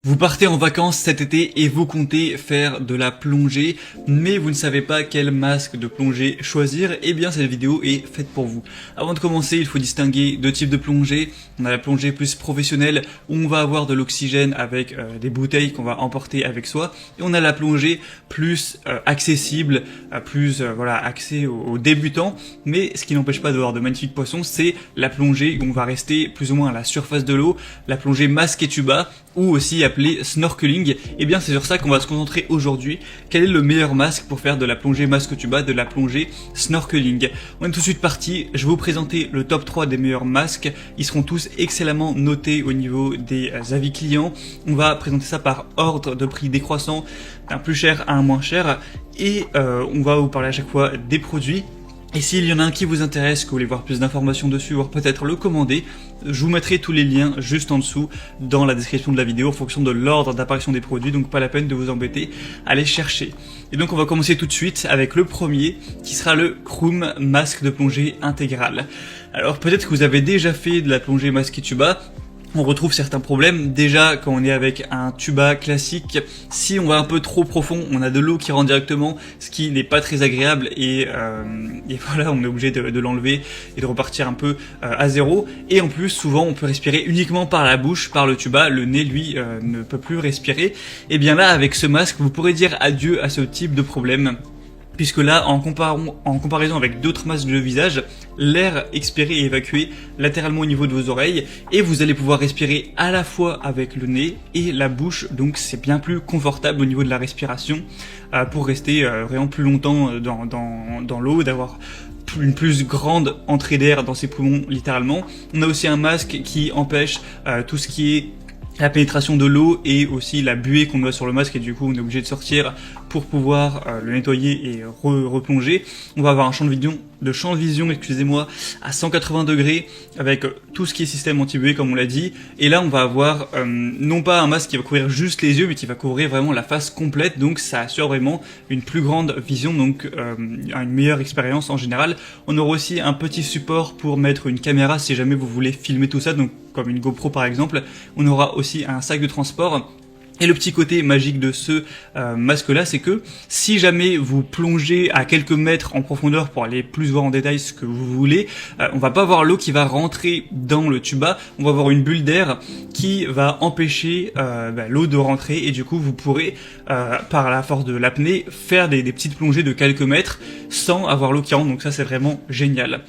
Vous partez en vacances cet été et vous comptez faire de la plongée, mais vous ne savez pas quel masque de plongée choisir. Eh bien cette vidéo est faite pour vous. Avant de commencer, il faut distinguer deux types de plongée. On a la plongée plus professionnelle où on va avoir de l'oxygène avec des bouteilles qu'on va emporter avec soi, et on a la plongée plus accessible, voilà, accès aux débutants. Mais ce qui n'empêche pas d'avoir de magnifiques poissons, c'est la plongée où on va rester plus ou moins à la surface de l'eau, la plongée masque et tuba, ou aussi appelé snorkeling. Et bien c'est sur ça qu'on va se concentrer aujourd'hui. Quel est le meilleur masque pour faire de la plongée masque tuba, de la plongée snorkeling? On est tout de suite parti, je vais vous présenter le top 3 des meilleurs masques. Ils seront tous excellemment notés au niveau des avis clients. On va présenter ça par ordre de prix décroissant, d'un plus cher à un moins cher, et on va vous parler à chaque fois des produits. Et s'il y en a un qui vous intéresse, que vous voulez voir plus d'informations dessus, voire peut-être le commander, je vous mettrai tous les liens juste en dessous dans la description de la vidéo en fonction de l'ordre d'apparition des produits, donc pas la peine de vous embêter à les chercher. Et donc on va commencer tout de suite avec le premier, qui sera le Kroom masque de plongée intégral. Alors peut-être que vous avez déjà fait de la plongée masque et tuba. On retrouve certains problèmes. Déjà, quand on est avec un tuba classique, si on va un peu trop profond, on a de l'eau qui rentre directement, ce qui n'est pas très agréable, et voilà, on est obligé de l'enlever et de repartir un peu à zéro. Et en plus, souvent, on peut respirer uniquement par la bouche, par le tuba. Le nez, lui, ne peut plus respirer. Et bien là, avec ce masque, vous pourrez dire adieu à ce type de problème. Puisque là, en comparaison avec d'autres masques de visage, l'air expiré est évacué latéralement au niveau de vos oreilles, et vous allez pouvoir respirer à la fois avec le nez et la bouche, donc c'est bien plus confortable au niveau de la respiration, pour rester vraiment plus longtemps dans l'eau, d'avoir une plus grande entrée d'air dans ses poumons littéralement. On a aussi un masque qui empêche tout ce qui est la pénétration de l'eau et aussi la buée qu'on a sur le masque, et du coup on est obligé de sortir pour pouvoir le nettoyer et replonger. On va avoir un champ de vision, excusez-moi, à 180 degrés avec tout ce qui est système anti-buée comme on l'a dit. Et là on va avoir non pas un masque qui va couvrir juste les yeux, mais qui va couvrir vraiment la face complète, donc ça assure vraiment une plus grande vision, donc une meilleure expérience en général. On aura aussi un petit support pour mettre une caméra si jamais vous voulez filmer tout ça, donc comme une GoPro par exemple. On aura aussi un sac de transport. Et le petit côté magique de ce masque-là, c'est que si jamais vous plongez à quelques mètres en profondeur pour aller plus voir en détail ce que vous voulez, on va pas avoir l'eau qui va rentrer dans le tuba, on va avoir une bulle d'air qui va empêcher l'eau de rentrer, et du coup vous pourrez, par la force de l'apnée, faire des petites plongées de quelques mètres sans avoir l'eau qui rentre, donc ça c'est vraiment génial.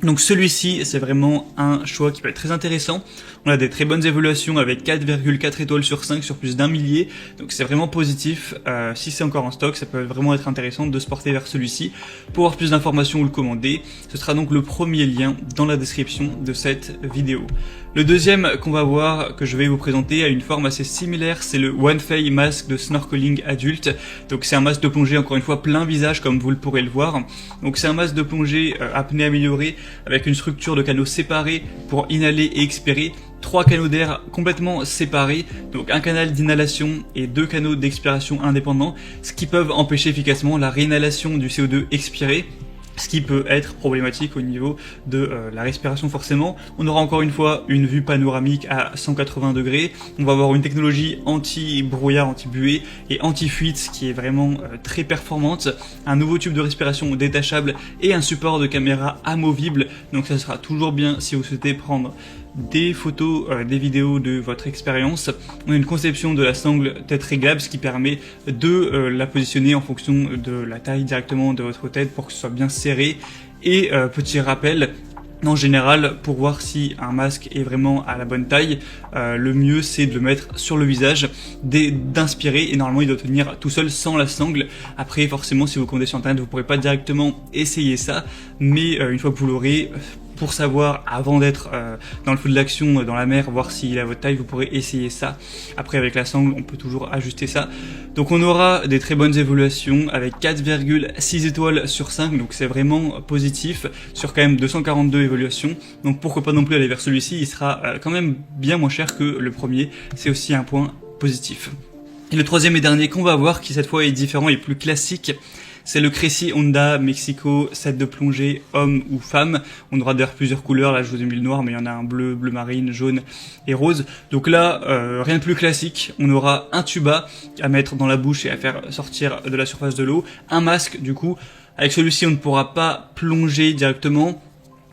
Donc celui-ci, c'est vraiment un choix qui peut être très intéressant. On a des très bonnes évaluations avec 4,4 étoiles sur 5 sur plus d'un millier. Donc c'est vraiment positif. Si c'est encore en stock, ça peut vraiment être intéressant de se porter vers celui-ci. Pour avoir plus d'informations ou le commander, ce sera donc le premier lien dans la description de cette vidéo. Le deuxième qu'on va voir, que je vais vous présenter, a une forme assez similaire, c'est le OneFey masque de snorkeling adulte. Donc c'est un masque de plongée, encore une fois, plein visage comme vous le pourrez le voir. Donc c'est un masque de plongée apnée améliorée avec une structure de canaux séparés pour inhaler et expirer. 3 canaux d'air complètement séparés, donc un canal d'inhalation et 2 canaux d'expiration indépendants, ce qui peuvent empêcher efficacement la réinhalation du CO2 expiré, ce qui peut être problématique au niveau de la respiration forcément. On aura encore une fois une vue panoramique à 180 degrés, on va avoir une technologie anti-brouillard, anti-buée et anti-fuite qui est vraiment très performante, un nouveau tube de respiration détachable et un support de caméra amovible, donc ça sera toujours bien si vous souhaitez prendre des photos, des vidéos de votre expérience. On a une conception de la sangle tête réglable, ce qui permet de la positionner en fonction de la taille directement de votre tête pour que ce soit bien serré. Et petit rappel, en général, pour voir si un masque est vraiment à la bonne taille, le mieux c'est de le mettre sur le visage, d'inspirer, et normalement il doit tenir tout seul sans la sangle. Après forcément si vous commandez sur internet vous ne pourrez pas directement essayer ça, mais une fois que vous l'aurez, pour savoir avant d'être dans le feu de l'action, dans la mer, voir s'il est à votre taille, vous pourrez essayer ça. Après avec la sangle on peut toujours ajuster ça. Donc on aura des très bonnes évaluations avec 4,6 étoiles sur 5, donc c'est vraiment positif sur quand même 242 évaluations. Donc pourquoi pas non plus aller vers celui-ci, il sera quand même bien moins cher que le premier, c'est aussi un point positif. Et le troisième et dernier qu'on va voir, qui cette fois est différent et plus classique, c'est le Cressi Honda Mexico set de plongée homme ou femme. On aura d'ailleurs plusieurs couleurs, là je vous ai mis le noir mais il y en a un bleu, bleu marine, jaune et rose. Donc là rien de plus classique, on aura un tuba à mettre dans la bouche et à faire sortir de la surface de l'eau, un masque du coup. Avec celui-ci on ne pourra pas plonger directement,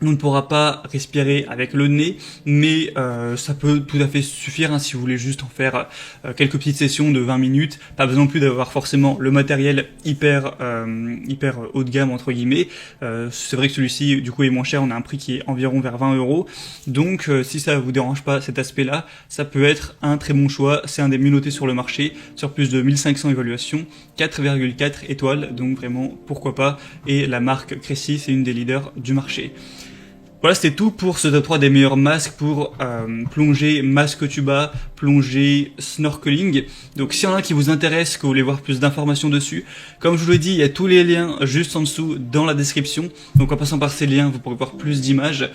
on ne pourra pas respirer avec le nez, mais ça peut tout à fait suffire si vous voulez juste en faire quelques petites sessions de 20 minutes. Pas besoin non plus d'avoir forcément le matériel hyper haut de gamme entre guillemets. C'est vrai que celui-ci du coup est moins cher, on a un prix qui est environ vers 20 €. Donc si ça vous dérange pas cet aspect-là, ça peut être un très bon choix. C'est un des mieux notés sur le marché, sur plus de 1500 évaluations, 4,4 étoiles, donc vraiment pourquoi pas. Et la marque Cressi, c'est une des leaders du marché. Voilà, c'était tout pour ce top 3 des meilleurs masques pour plongée, masque tuba, plongée, snorkeling. Donc s'il y en a un qui vous intéresse, que vous voulez voir plus d'informations dessus, comme je vous l'ai dit, il y a tous les liens juste en dessous dans la description. Donc en passant par ces liens, vous pourrez voir plus d'images.